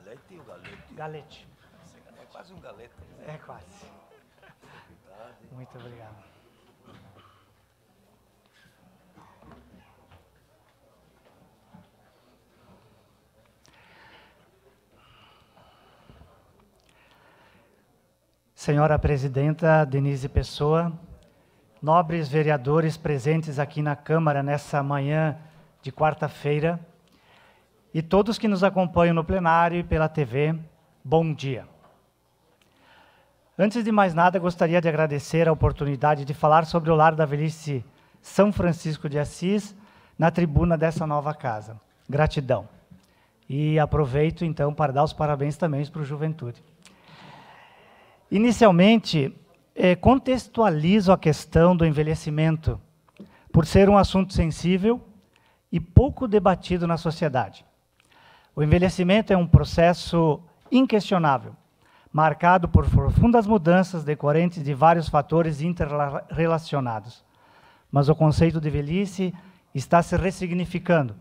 galete ou galete? Galete. É quase um galeto. É quase. Muito obrigado. Senhora Presidenta Denise Pessoa, nobres vereadores presentes aqui na Câmara nessa manhã de quarta-feira e todos que nos acompanham no plenário e pela TV, bom dia. Antes de mais nada, gostaria de agradecer a oportunidade de falar sobre o Lar da Velhice São Francisco de Assis na tribuna dessa nova casa. Gratidão. E aproveito, então, para dar os parabéns também para o Juventude. Inicialmente, contextualizo a questão do envelhecimento, por ser um assunto sensível e pouco debatido na sociedade. O envelhecimento é um processo inquestionável, marcado por profundas mudanças decorrentes de vários fatores interrelacionados. Mas o conceito de velhice está se ressignificando.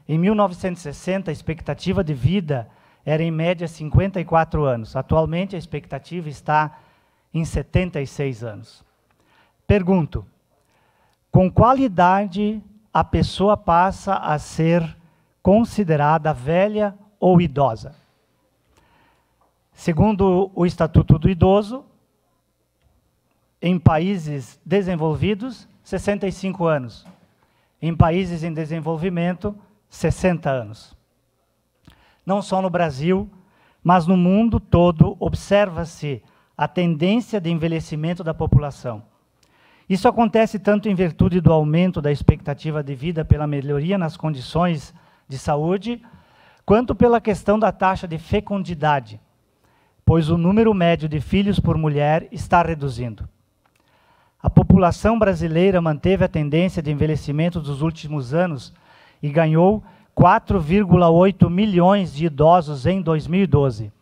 Em 1960, a expectativa de vida era em média 54 anos. Atualmente, a expectativa está em 76 anos. Pergunto, com qual idade a pessoa passa a ser considerada velha ou idosa? Segundo o Estatuto do Idoso, em países desenvolvidos, 65 anos. Em países em desenvolvimento, 60 anos. Não só no Brasil, mas no mundo todo, observa-se a tendência de envelhecimento da população. Isso acontece tanto em virtude do aumento da expectativa de vida pela melhoria nas condições de saúde, quanto pela questão da taxa de fecundidade, pois o número médio de filhos por mulher está reduzindo. A população brasileira manteve a tendência de envelhecimento dos últimos anos e ganhou 4,8 milhões de idosos em 2012,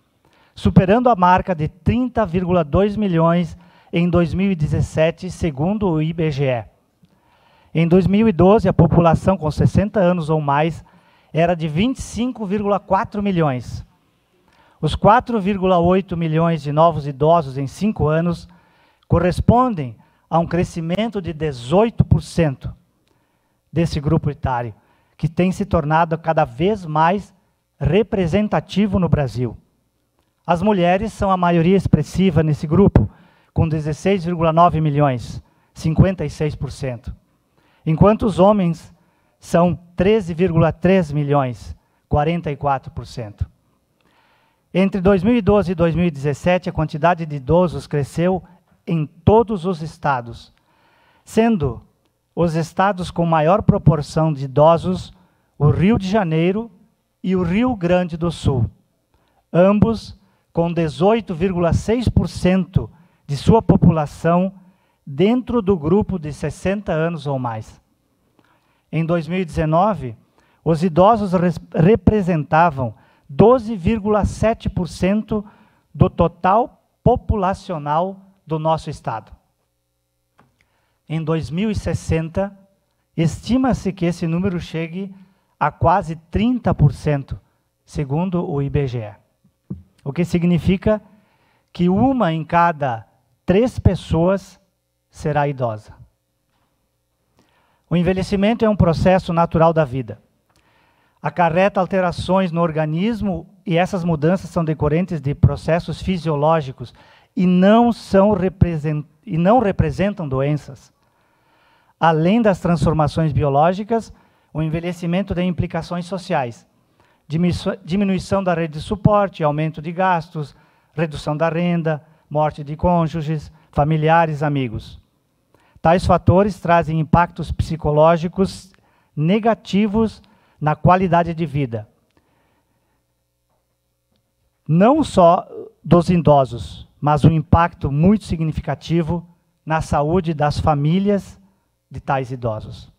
superando a marca de 30,2 milhões em 2017, segundo o IBGE. Em 2012, a população com 60 anos ou mais era de 25,4 milhões. Os 4,8 milhões de novos idosos em 5 anos correspondem a um crescimento de 18% desse grupo etário, que tem se tornado cada vez mais representativo no Brasil. As mulheres são a maioria expressiva nesse grupo, com 16,9 milhões, 56%, enquanto os homens são 13,3 milhões, 44%. Entre 2012 e 2017, a quantidade de idosos cresceu em todos os estados, sendo os estados com maior proporção de idosos o Rio de Janeiro e o Rio Grande do Sul, ambos com 18,6% de sua população dentro do grupo de 60 anos ou mais. Em 2019, os idosos representavam 12,7% do total populacional do nosso estado. Em 2060, estima-se que esse número chegue a quase 30%, segundo o IBGE. O que significa que 1 em cada 3 pessoas será idosa. O envelhecimento é um processo natural da vida. Acarreta alterações no organismo e essas mudanças são decorrentes de processos fisiológicos e não representam doenças. Além das transformações biológicas, o envelhecimento tem implicações sociais. Diminuição da rede de suporte, aumento de gastos, redução da renda, morte de cônjuges, familiares, amigos. Tais fatores trazem impactos psicológicos negativos na qualidade de vida. Não só dos idosos, mas um impacto muito significativo na saúde das famílias de tais idosos.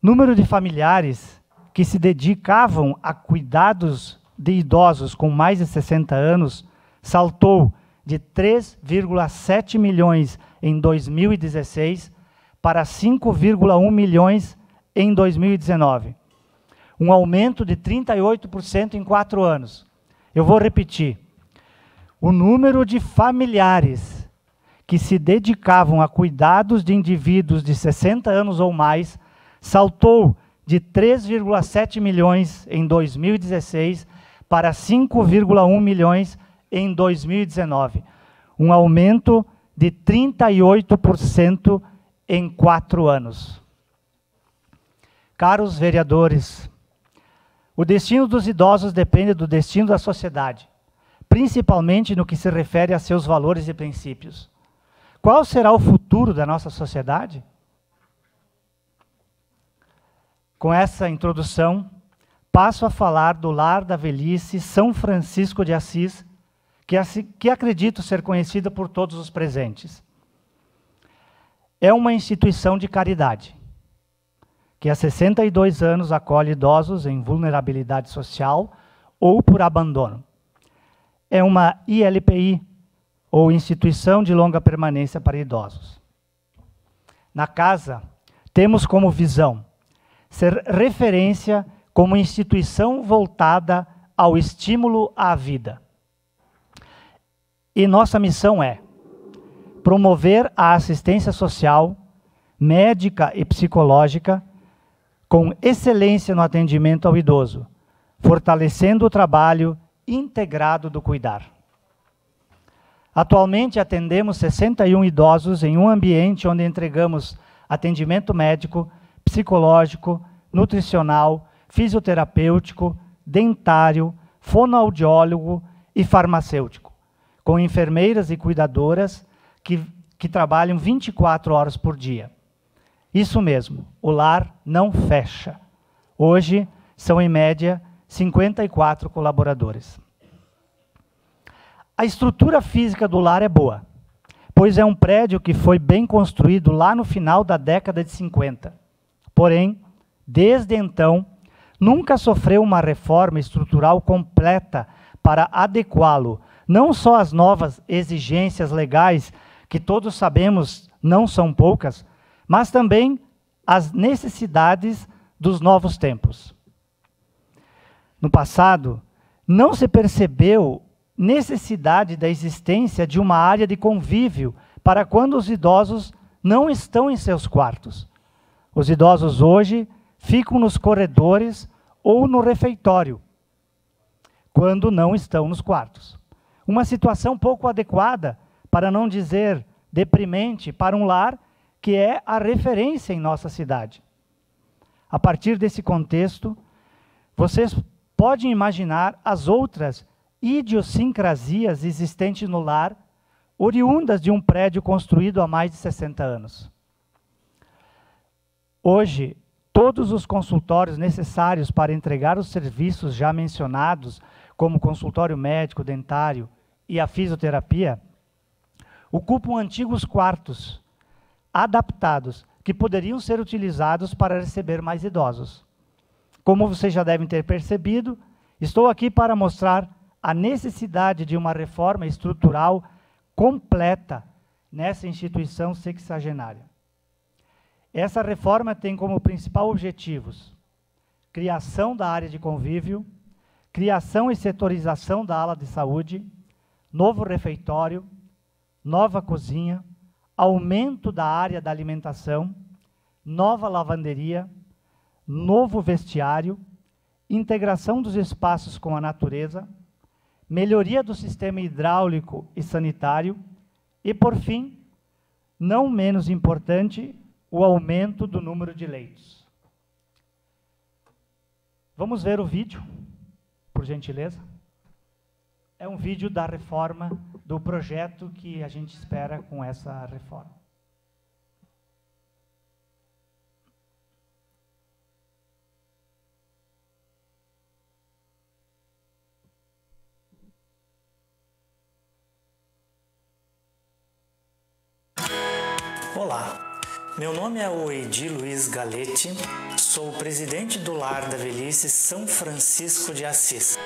Número de familiares que se dedicavam a cuidados de idosos com mais de 60 anos saltou de 3,7 milhões em 2016 para 5,1 milhões em 2019. um aumento de 38% em 4 anos. Eu vou repetir. O número de familiares que se dedicavam a cuidados de indivíduos de 60 anos ou mais saltou de 3,7 milhões em 2016 para 5,1 milhões em 2019. Um aumento de 38% em 4 anos. Caros vereadores, o destino dos idosos depende do destino da sociedade, principalmente no que se refere a seus valores e princípios. Qual será o futuro da nossa sociedade? Com essa introdução, passo a falar do Lar da Velhice São Francisco de Assis, que acredito ser conhecida por todos os presentes. É uma instituição de caridade, que há 62 anos acolhe idosos em vulnerabilidade social ou por abandono. É uma ILPI, ou Instituição de Longa Permanência para Idosos. Na casa, temos como visão ser referência como instituição voltada ao estímulo à vida. E nossa missão é promover a assistência social, médica e psicológica com excelência no atendimento ao idoso, fortalecendo o trabalho integrado do cuidar. Atualmente atendemos 61 idosos em um ambiente onde entregamos atendimento médico, psicológico, nutricional, fisioterapêutico, dentário, fonoaudiólogo e farmacêutico, com enfermeiras e cuidadoras que trabalham 24 horas por dia. Isso mesmo, o lar não fecha. Hoje, são em média 54 colaboradores. A estrutura física do lar é boa, pois é um prédio que foi bem construído lá no final da década de 50. Porém, desde então, nunca sofreu uma reforma estrutural completa para adequá-lo, não só às novas exigências legais, que todos sabemos não são poucas, mas também às necessidades dos novos tempos. No passado, não se percebeu necessidade da existência de uma área de convívio para quando os idosos não estão em seus quartos. Os idosos hoje ficam nos corredores ou no refeitório, quando não estão nos quartos. Uma situação pouco adequada, para não dizer deprimente, para um lar que é a referência em nossa cidade. A partir desse contexto, vocês podem imaginar as outras idiosincrasias existentes no lar, oriundas de um prédio construído há mais de 60 anos. Hoje, todos os consultórios necessários para entregar os serviços já mencionados, como consultório médico, dentário e a fisioterapia, ocupam antigos quartos adaptados que poderiam ser utilizados para receber mais idosos. Como vocês já devem ter percebido, estou aqui para mostrar a necessidade de uma reforma estrutural completa nessa instituição sexagenária. Essa reforma tem como principal objetivos criação da área de convívio, criação e setorização da ala de saúde, novo refeitório, nova cozinha, aumento da área da alimentação, nova lavanderia, novo vestiário, integração dos espaços com a natureza, melhoria do sistema hidráulico e sanitário e, por fim, não menos importante, o aumento do número de leitos. Vamos ver o vídeo, por gentileza. É um vídeo da reforma, do projeto que a gente espera com essa reforma. Olá, meu nome é Oedi Luiz Galete, sou o presidente do Lar da Velhice São Francisco de Assis,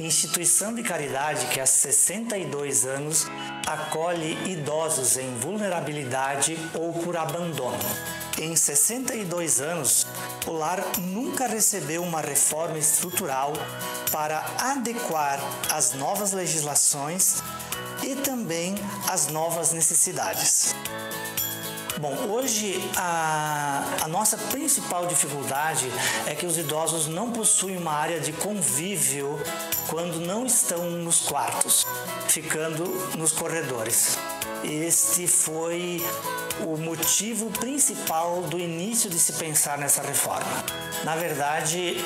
instituição de caridade que há 62 anos acolhe idosos em vulnerabilidade ou por abandono. Em 62 anos, o lar nunca recebeu uma reforma estrutural para adequar as novas legislações e também as novas necessidades. Bom, hoje a nossa principal dificuldade é que os idosos não possuem uma área de convívio quando não estão nos quartos, ficando nos corredores. Este foi o motivo principal do início de se pensar nessa reforma. Na verdade,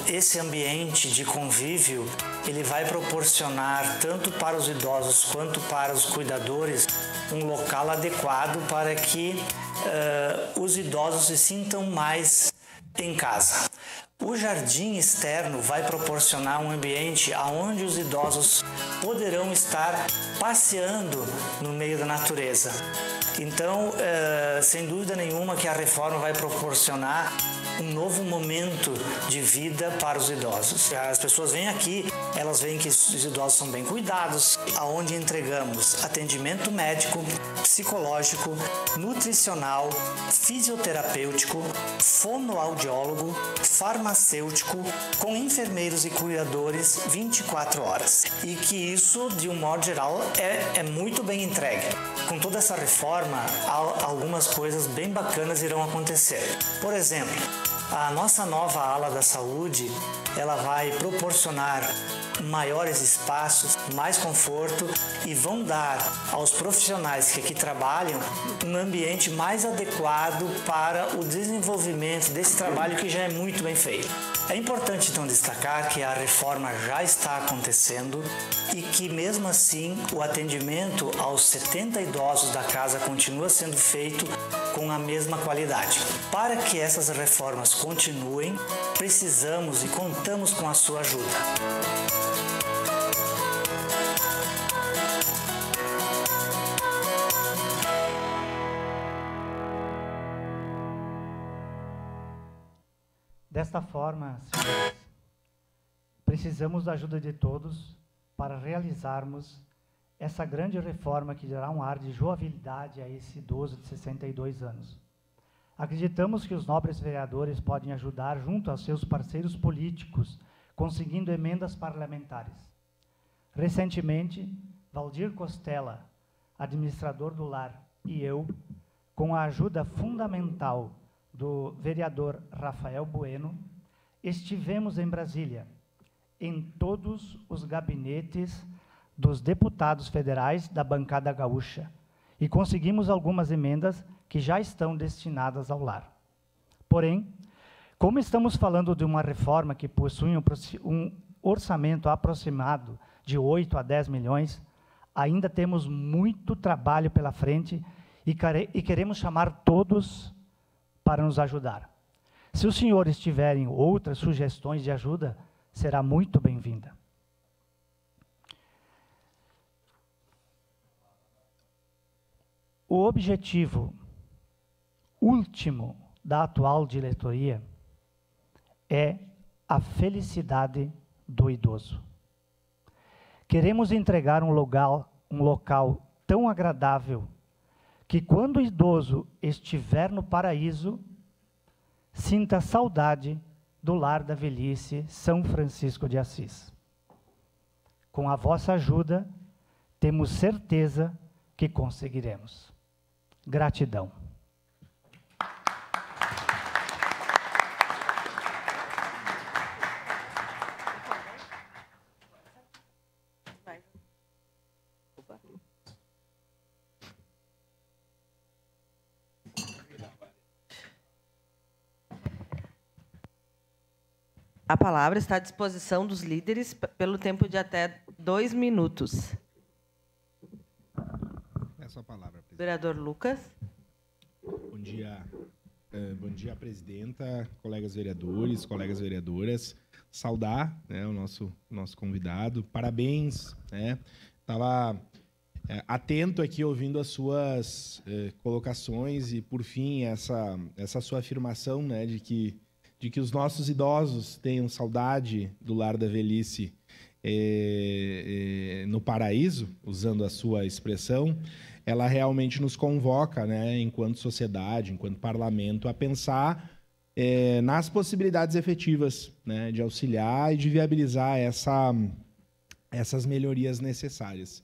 esse ambiente de convívio, ele vai proporcionar tanto para os idosos quanto para os cuidadores um local adequado para que os idosos se sintam mais em casa. O jardim externo vai proporcionar um ambiente onde os idosos poderão estar passeando no meio da natureza. Então, sem dúvida nenhuma que a reforma vai proporcionar um novo momento de vida para os idosos. As pessoas vêm aqui, elas veem que os idosos são bem cuidados, aonde entregamos atendimento médico, psicológico, nutricional, fisioterapêutico, fonoaudiólogo, farmacêutico, com enfermeiros e cuidadores 24 horas. E que isso, de um modo geral, é muito bem entregue. Com toda essa reforma, algumas coisas bem bacanas irão acontecer. Por exemplo, a nossa nova ala da saúde, ela vai proporcionar maiores espaços, mais conforto e vão dar aos profissionais que aqui trabalham um ambiente mais adequado para o desenvolvimento desse trabalho que já é muito bem feito. É importante então destacar que a reforma já está acontecendo e que mesmo assim o atendimento aos 70 idosos da casa continua sendo feito com a mesma qualidade. Para que essas reformas continuem, precisamos e contamos com a sua ajuda. Desta forma, senhores, precisamos da ajuda de todos para realizarmos essa grande reforma que dará um ar de jovialidade a esse idoso de 62 anos. Acreditamos que os nobres vereadores podem ajudar junto aos seus parceiros políticos, conseguindo emendas parlamentares. Recentemente, Valdir Costela, administrador do lar, e eu, com a ajuda fundamental do vereador Rafael Bueno, estivemos em Brasília, em todos os gabinetes dos deputados federais da bancada gaúcha, e conseguimos algumas emendas que já estão destinadas ao lar. Porém, como estamos falando de uma reforma que possui um orçamento aproximado de 8 a 10 milhões, ainda temos muito trabalho pela frente e queremos chamar todos para nos ajudar. Se os senhores tiverem outras sugestões de ajuda, será muito bem-vinda. O objetivo último da atual diretoria é a felicidade do idoso. Queremos entregar um local tão agradável que quando o idoso estiver no paraíso, sinta saudade do lar da velhice São Francisco de Assis. Com a vossa ajuda, temos certeza que conseguiremos. Gratidão. A palavra está à disposição dos líderes pelo tempo de até 2 minutos. Essa palavra, presidente. Vereador Lucas. Bom dia, presidenta, colegas vereadores, colegas vereadoras. Saudar, né, o nosso convidado. Parabéns. Estava atento aqui ouvindo as suas colocações e, por fim, essa sua afirmação, né, de que os nossos idosos tenham saudade do lar da velhice. no paraíso, usando a sua expressão, ela realmente nos convoca, né, enquanto sociedade, enquanto parlamento, a pensar nas possibilidades efetivas, né, de auxiliar e de viabilizar essas melhorias necessárias.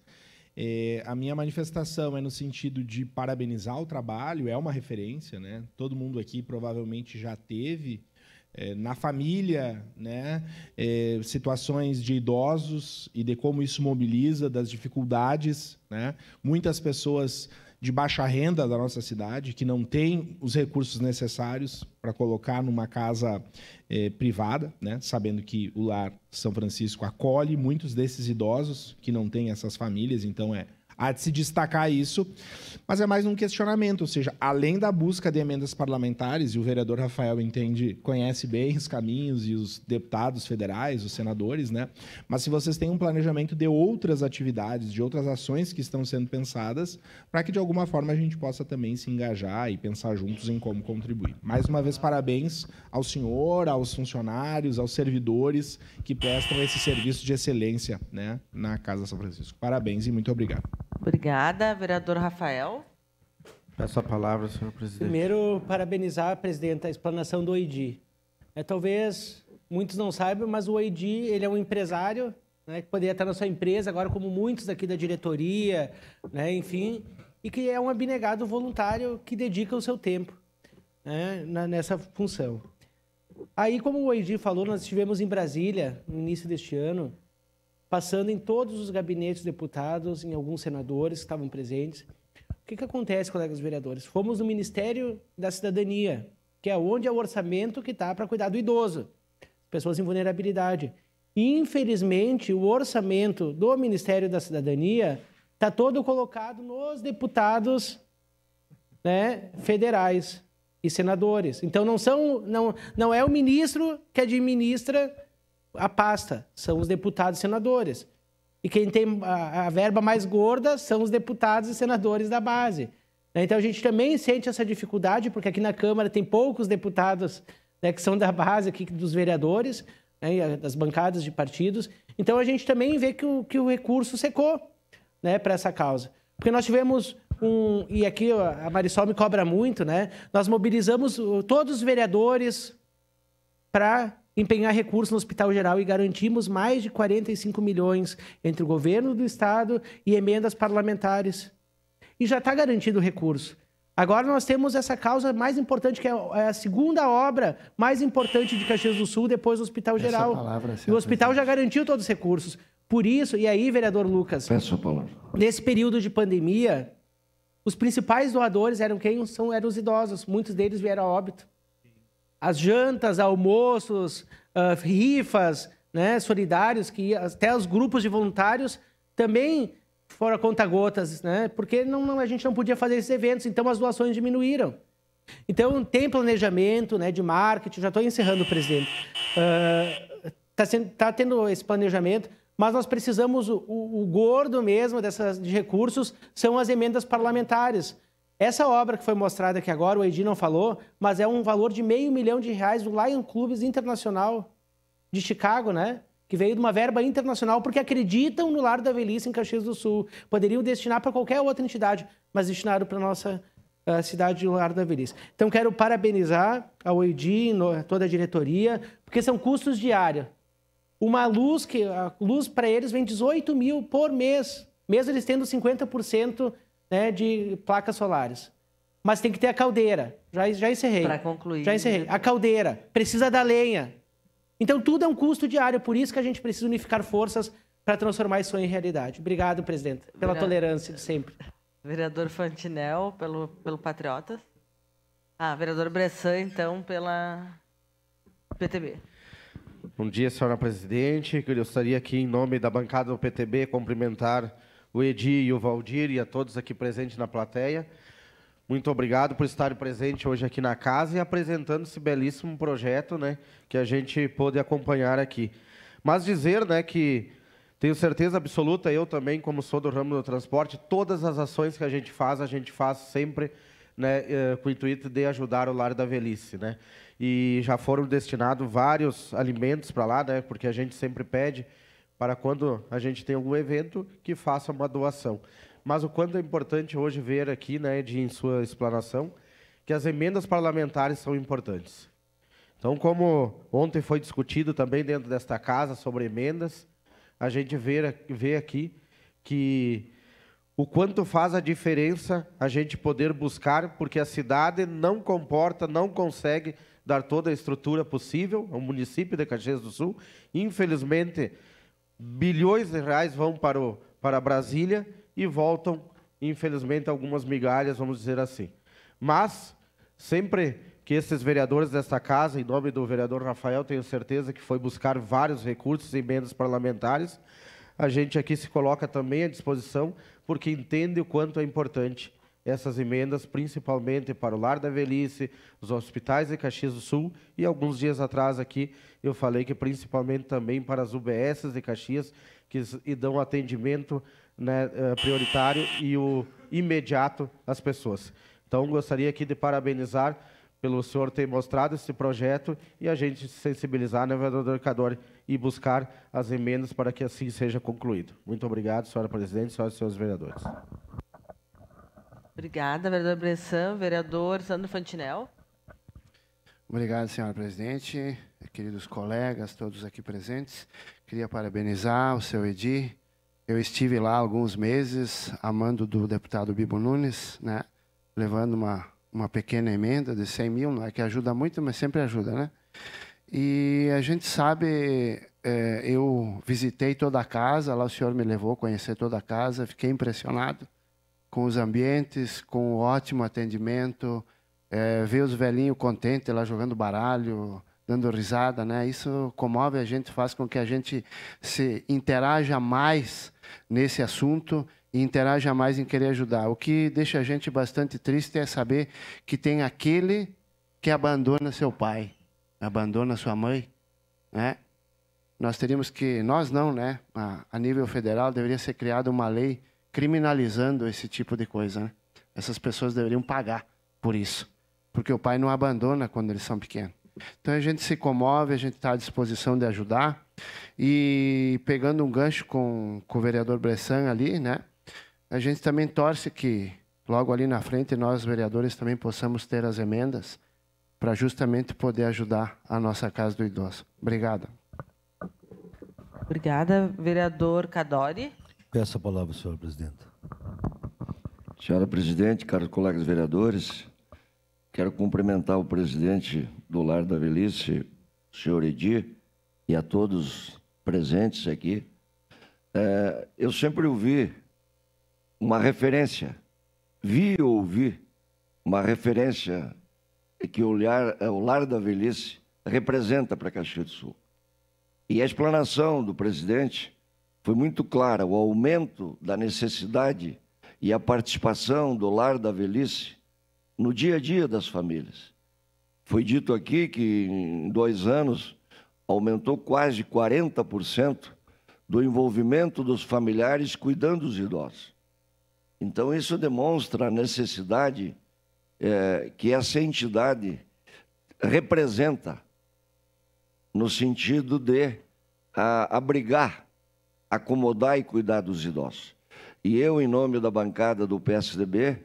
A minha manifestação é no sentido de parabenizar o trabalho, é uma referência, né? Todo mundo aqui provavelmente já teve na família, né, situações de idosos e de como isso mobiliza, das dificuldades, né? Muitas pessoas de baixa renda da nossa cidade que não têm os recursos necessários para colocar numa casa privada, né? Sabendo que o Lar São Francisco acolhe muitos desses idosos que não têm essas famílias, então há de se destacar isso, mas é mais um questionamento, ou seja, além da busca de emendas parlamentares, e o vereador Rafael conhece bem os caminhos e os deputados federais, os senadores, né? Mas se vocês têm um planejamento de outras atividades, de outras ações que estão sendo pensadas, para que de alguma forma a gente possa também se engajar e pensar juntos em como contribuir. Mais uma vez, parabéns ao senhor, aos funcionários, aos servidores que prestam esse serviço de excelência, né, na Casa São Francisco. Parabéns e muito obrigado. Obrigada. Vereador Rafael. Peço a palavra, senhor presidente. Primeiro, parabenizar, presidente, a explanação do OIDI. Talvez muitos não saibam, mas o OIDI ele é um empresário, né, que poderia estar na sua empresa, agora como muitos aqui da diretoria, né, enfim, e que é um abnegado voluntário que dedica o seu tempo, né, nessa função. Aí, como o OIDI falou, nós estivemos em Brasília, no início deste ano, passando em todos os gabinetes deputados, em alguns senadores que estavam presentes. O que acontece, colegas vereadores? Fomos no Ministério da Cidadania, que é onde é o orçamento que está para cuidar do idoso, pessoas em vulnerabilidade. E, infelizmente, o orçamento do Ministério da Cidadania está todo colocado nos deputados, né, federais e senadores. Então, não é o ministro que administra a pasta, são os deputados e senadores. E quem tem a verba mais gorda são os deputados e senadores da base. Então, a gente também sente essa dificuldade, porque aqui na Câmara tem poucos deputados, né, que são da base aqui dos vereadores, né, das bancadas de partidos. Então, a gente também vê que o recurso secou, né, para essa causa. Porque nós tivemos e aqui a Marisol me cobra muito, né? Nós mobilizamos todos os vereadores para empenhar recursos no Hospital Geral e garantimos mais de 45 milhões entre o governo do Estado e emendas parlamentares. E já está garantido o recurso. Agora nós temos essa causa mais importante, que é a segunda obra mais importante de Caxias do Sul, depois do Hospital Geral. E o hospital já garantiu todos os recursos. Por isso, e aí, vereador Lucas, Peço a palavra. Nesse período de pandemia, os principais doadores eram eram os idosos. Muitos deles vieram a óbito. As jantas, almoços, rifas, né, solidários, que até os grupos de voluntários também foram a conta-gotas, né, porque a gente não podia fazer esses eventos, então as doações diminuíram. Então, tem planejamento, né, de marketing, já estou encerrando, presidente. Está tendo esse planejamento, mas nós precisamos, o gordo mesmo de recursos são as emendas parlamentares. Essa obra que foi mostrada aqui agora, o Edi não falou, mas é um valor de R$500 milhão do Lion Clubs Internacional de Chicago, né? Que veio de uma verba internacional, porque acreditam no Lar da Velhice em Caxias do Sul. Poderiam destinar para qualquer outra entidade, mas destinaram para a nossa cidade de Lar da Velhice. Então, quero parabenizar ao Edi, toda a diretoria, porque são custos diários. A luz para eles vem 18 mil por mês, mesmo eles tendo 50%, né, de placas solares. Mas tem que ter a caldeira. Já encerrei. Para concluir. Já encerrei. A caldeira. Precisa da lenha. Então, tudo é um custo diário. Por isso que a gente precisa unificar forças para transformar isso em realidade. Obrigado, presidente, pela tolerância de sempre. Vereador Fantinel, pelo Patriotas. Vereador Bressan, então, pela PTB. Bom dia, senhora presidente. Eu gostaria aqui, em nome da bancada do PTB, cumprimentar o Edi e o Valdir e a todos aqui presentes na plateia. Muito obrigado por estarem presentes hoje aqui na casa e apresentando esse belíssimo projeto, né, que a gente pôde acompanhar aqui. Mas dizer, né, que tenho certeza absoluta, eu também, como sou do ramo do transporte, todas as ações que a gente faz sempre, né, com o intuito de ajudar o Lar da Velhice, né? E já foram destinados vários alimentos para lá, né, porque a gente sempre pede para quando a gente tem algum evento, que faça uma doação. Mas o quanto é importante hoje ver aqui, né, em sua explanação, que as emendas parlamentares são importantes. Então, como ontem foi discutido também dentro desta casa sobre emendas, a gente vê aqui que o quanto faz a diferença a gente poder buscar, porque a cidade não comporta, não consegue dar toda a estrutura possível, o município de Caxias do Sul. Infelizmente, bilhões de reais vão para Brasília e voltam, infelizmente, algumas migalhas, vamos dizer assim. Mas, sempre que esses vereadores desta casa, em nome do vereador Rafael, tenho certeza que foi buscar vários recursos e emendas parlamentares, a gente aqui se coloca também à disposição, porque entende o quanto é importante essas emendas, principalmente para o Lar da Velhice, os hospitais de Caxias do Sul, e alguns dias atrás aqui eu falei que principalmente também para as UBSs de Caxias, que dão atendimento, né, prioritário e o imediato às pessoas. Então, gostaria aqui de parabenizar pelo senhor ter mostrado esse projeto e a gente se sensibilizar, né, vereador Cadore, e buscar as emendas para que assim seja concluído. Muito obrigado, senhora presidente, senhoras e senhores vereadores. Obrigada, vereador Bressan. Vereador Sandro Fantinel. Obrigado, senhora presidente, queridos colegas, todos aqui presentes. Queria parabenizar o seu Edi. Eu estive lá há alguns meses, a mando do deputado Bibo Nunes, né, levando uma pequena emenda de 100 mil, não é que ajuda muito, mas sempre ajuda, né? E a gente sabe, eu visitei toda a casa, lá o senhor me levou a conhecer toda a casa, fiquei impressionado com os ambientes, com o ótimo atendimento, ver os velhinhos contentes lá jogando baralho, dando risada, né? Isso comove a gente, faz com que a gente se interaja mais nesse assunto e interaja mais em querer ajudar. O que deixa a gente bastante triste é saber que tem aquele que abandona seu pai, abandona sua mãe, né? Nós teríamos que, nós não, né? A nível federal deveria ser criada uma lei criminalizando esse tipo de coisa, né? Essas pessoas deveriam pagar por isso, porque o pai não abandona quando eles são pequenos. Então a gente se comove, a gente está à disposição de ajudar. E pegando um gancho com o vereador Bressan ali, né? A gente também torce que logo ali na frente nós vereadores também possamos ter as emendas para justamente poder ajudar a nossa Casa do Idoso. Obrigado. Obrigada, vereador Cadore. Peço a palavra, senhora presidenta. Senhora presidente, caros colegas vereadores, quero cumprimentar o presidente do Lar da Velhice, o senhor Edi, e a todos presentes aqui. Eu sempre ouvi uma referência, vi e ouvi uma referência que o Lar da Velhice representa para Caxias do Sul. E a explanação do presidente foi muito clara, o aumento da necessidade e a participação do Lar da Velhice no dia a dia das famílias. Foi dito aqui que em 2 anos aumentou quase 40% do envolvimento dos familiares cuidando dos idosos. Então isso demonstra a necessidade que essa entidade representa no sentido de abrigar, acomodar e cuidar dos idosos. E eu, em nome da bancada do PSDB,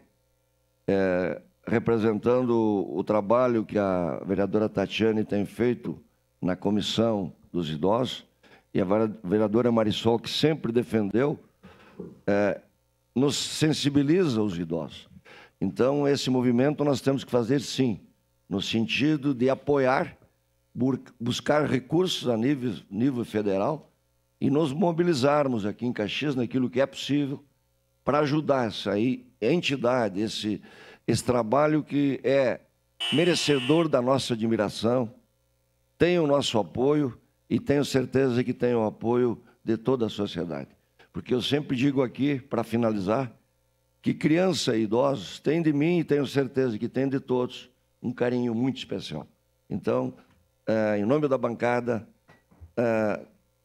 representando o trabalho que a vereadora Tatiane tem feito na Comissão dos Idosos, e a vereadora Marisol, que sempre defendeu, nos sensibiliza os idosos. Então, esse movimento nós temos que fazer, sim, no sentido de apoiar, buscar recursos a nível federal e nos mobilizarmos aqui em Caxias naquilo que é possível para ajudar essa entidade, esse trabalho que é merecedor da nossa admiração, tem o nosso apoio e tenho certeza que tem o apoio de toda a sociedade. Porque eu sempre digo aqui, para finalizar, que criança e idosos têm de mim e tenho certeza que têm de todos um carinho muito especial. Então, em nome da bancada,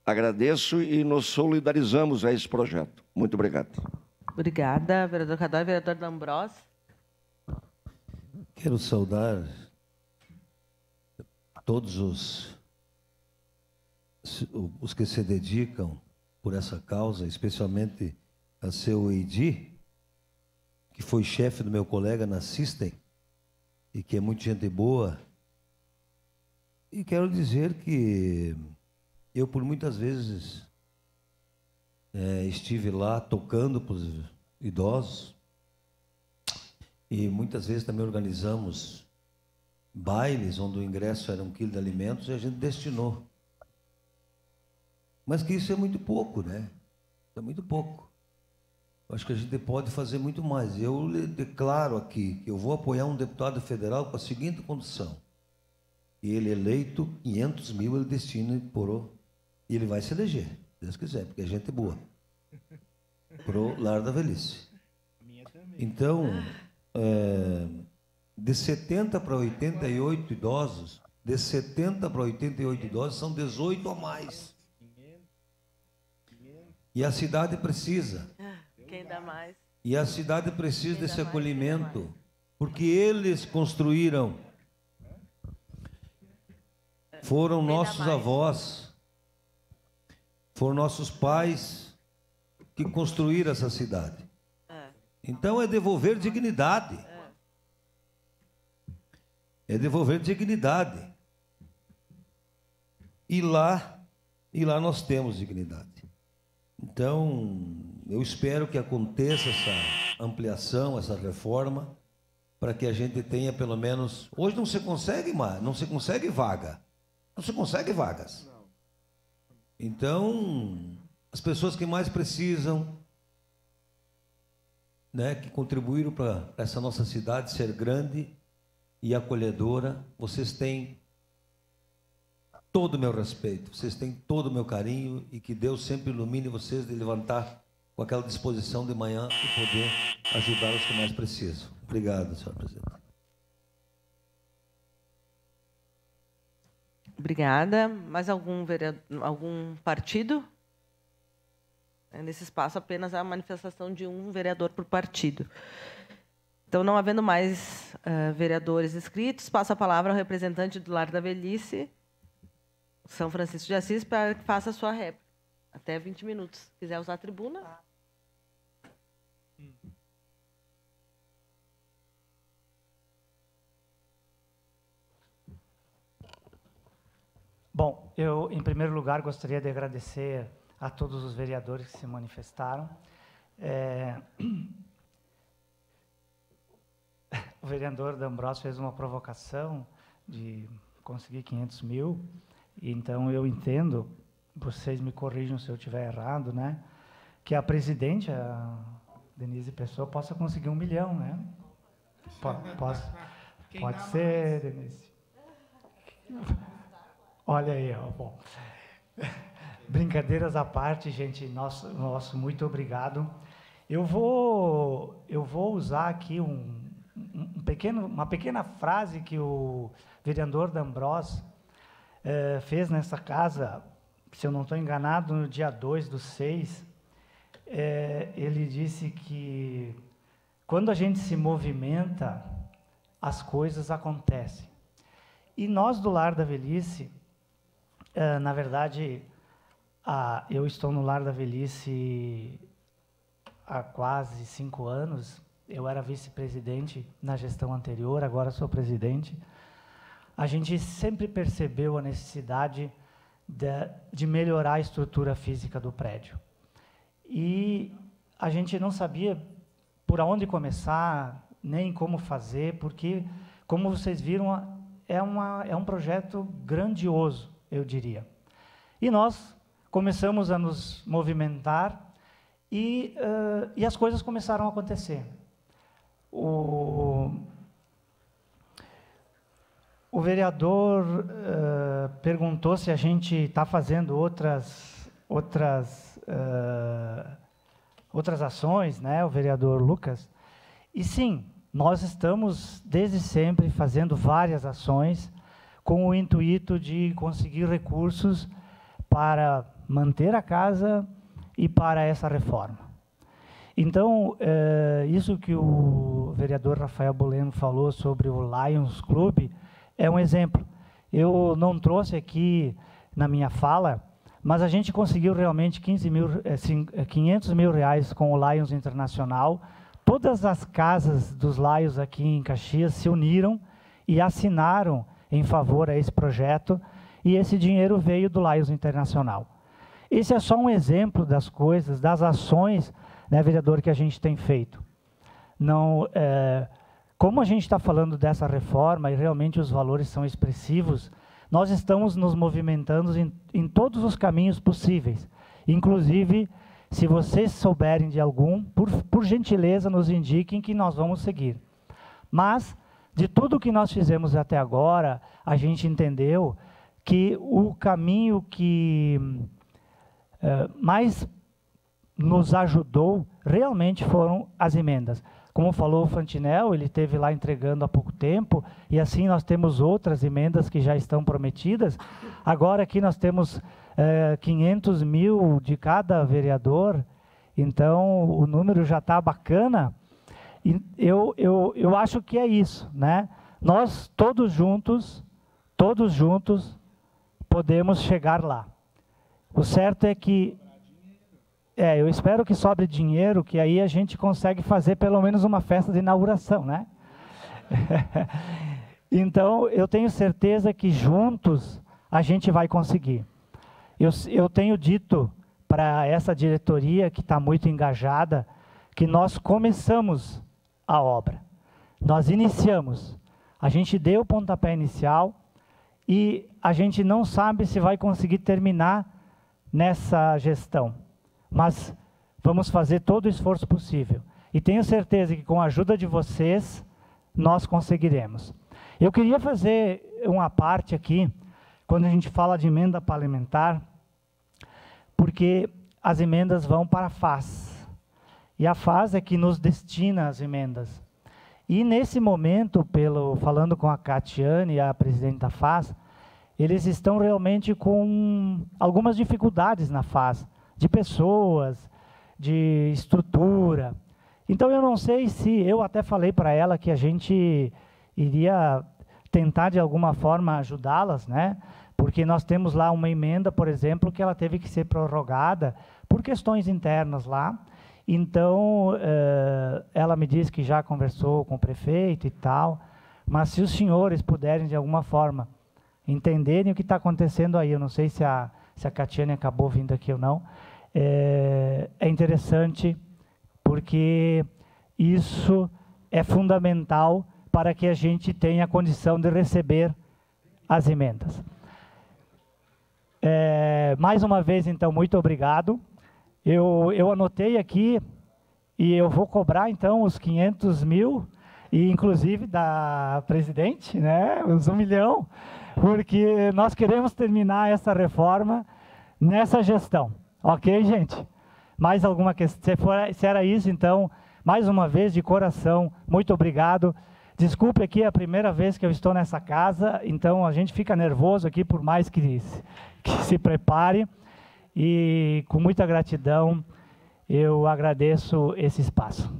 agradeço e nos solidarizamos a esse projeto. Muito obrigado. Obrigada, vereador Cadore. Vereador D'Ambrosio. Quero saudar todos os que se dedicam por essa causa, especialmente a seu Eidi, que foi chefe do meu colega na System, e que é muito gente boa. E quero dizer que eu, por muitas vezes, estive lá tocando para os idosos, e muitas vezes também organizamos bailes onde o ingresso era 1 quilo de alimentos e a gente destinou. Mas que isso é muito pouco, né? É muito pouco. Acho que a gente pode fazer muito mais. Eu declaro aqui que eu vou apoiar um deputado federal com a seguinte condição: e ele eleito, 500 mil ele destina e ele vai se eleger, se Deus quiser, porque a gente é boa. Pro Lar da Velhice. Então, de 70 para 88 idosos, de 70 para 88 idosos, são 18 a mais. E a cidade precisa. Quem dá mais? E a cidade precisa desse acolhimento, porque eles construíram, foram nossos avós, foram nossos pais que construíram essa cidade. Então é devolver dignidade. É devolver dignidade. E lá nós temos dignidade. Então, eu espero que aconteça essa ampliação, essa reforma, para que a gente tenha pelo menos... Hoje não se consegue mais, não se consegue vaga. Não se consegue vagas. Então, as pessoas que mais precisam, né, que contribuíram para essa nossa cidade ser grande e acolhedora, vocês têm todo o meu respeito, vocês têm todo o meu carinho, e que Deus sempre ilumine vocês de levantar com aquela disposição de manhã e poder ajudar os que mais precisam. Obrigado, senhor presidente. Obrigada. Mais algum partido? Nesse espaço, apenas a manifestação de um vereador por partido. Então, não havendo mais vereadores inscritos, passo a palavra ao representante do Lar da Velhice, São Francisco de Assis, para que faça a sua réplica. Até 20 minutos. Se quiser usar a tribuna. Bom, eu, em primeiro lugar, gostaria de agradecer a todos os vereadores que se manifestaram. O vereador D'Ambrosio fez uma provocação de conseguir 500 mil, então eu entendo, vocês me corrijam se eu estiver errado, né, que a presidente, a Denise Pessoa, possa conseguir 1 milhão, né? Pode ser, Denise. Olha aí, ó, bom. Brincadeiras à parte, gente, nosso muito obrigado. Eu vou usar aqui uma pequena frase que o vereador D'Ambrosio fez nessa casa, se eu não estou enganado, no dia 2/6, ele disse que quando a gente se movimenta, as coisas acontecem. E nós do Lar da Velhice, na verdade, eu estou no Lar da Velhice há quase 5 anos. Eu era vice-presidente na gestão anterior, agora sou presidente. A gente sempre percebeu a necessidade de melhorar a estrutura física do prédio. E a gente não sabia por onde começar, nem como fazer, porque, como vocês viram, é um projeto grandioso, eu diria. E nós começamos a nos movimentar e as coisas começaram a acontecer. O vereador perguntou se a gente está fazendo outras ações, né, o vereador Lucas. E sim, nós estamos desde sempre fazendo várias ações com o intuito de conseguir recursos para manter a casa e para essa reforma. Então, isso que o vereador Rafael Boleno falou sobre o Lions Club é um exemplo. Eu não trouxe aqui na minha fala, mas a gente conseguiu realmente 500 mil reais com o Lions Internacional. Todas as casas dos Lions aqui em Caxias se uniram e assinaram em favor a esse projeto, e esse dinheiro veio do Lions Internacional. Esse é só um exemplo das coisas, das ações, né, vereador, que a gente tem feito. Não, como a gente está falando dessa reforma e realmente os valores são expressivos, nós estamos nos movimentando em todos os caminhos possíveis. Inclusive, se vocês souberem de algum, por gentileza, nos indiquem que nós vamos seguir. Mas, de tudo que nós fizemos até agora, a gente entendeu que o caminho que mais nos ajudou realmente foram as emendas. Como falou o Fantinel, ele esteve lá entregando há pouco tempo, e assim nós temos outras emendas que já estão prometidas. Agora aqui nós temos 500 mil de cada vereador, então o número já está bacana. E eu acho que é isso, né? Nós todos juntos, podemos chegar lá. O certo é que eu espero que sobre dinheiro, que aí a gente consegue fazer pelo menos uma festa de inauguração, né? Então, eu tenho certeza que juntos a gente vai conseguir. Eu tenho dito para essa diretoria, que está muito engajada, que nós começamos a obra. Nós iniciamos. A gente deu o pontapé inicial e a gente não sabe se vai conseguir terminar nessa gestão. Mas vamos fazer todo o esforço possível. E tenho certeza que com a ajuda de vocês, nós conseguiremos. Eu queria fazer uma parte aqui, quando a gente fala de emenda parlamentar, porque as emendas vão para a FAS. E a FAS é que nos destina as emendas. E nesse momento, falando com a Catiane, a presidente da FAS, eles estão realmente com algumas dificuldades na FAS, de pessoas, de estrutura. Então eu não sei se, eu até falei para ela que a gente iria tentar de alguma forma ajudá-las, né? Porque nós temos lá uma emenda, por exemplo, que ela teve que ser prorrogada por questões internas lá. Então, ela me disse que já conversou com o prefeito e tal, mas se os senhores puderem de alguma forma entenderem o que está acontecendo aí, eu não sei se a Catiane acabou vindo aqui ou não, é interessante, porque isso é fundamental para que a gente tenha a condição de receber as emendas. Mais uma vez, então, muito obrigado. Eu anotei aqui e eu vou cobrar, então, os 500 mil, e inclusive da presidente, né, os 1 milhão, porque nós queremos terminar essa reforma nessa gestão. Ok, gente? Mais alguma questão? Se era isso, então, mais uma vez, de coração, muito obrigado. Desculpe aqui, é a primeira vez que eu estou nessa casa, então a gente fica nervoso aqui, por mais que se prepare. E com muita gratidão, eu agradeço esse espaço.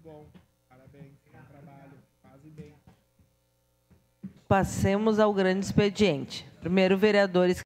Bom, parabéns, bom trabalho, fazem bem. Passemos ao grande expediente. Primeiro, vereadores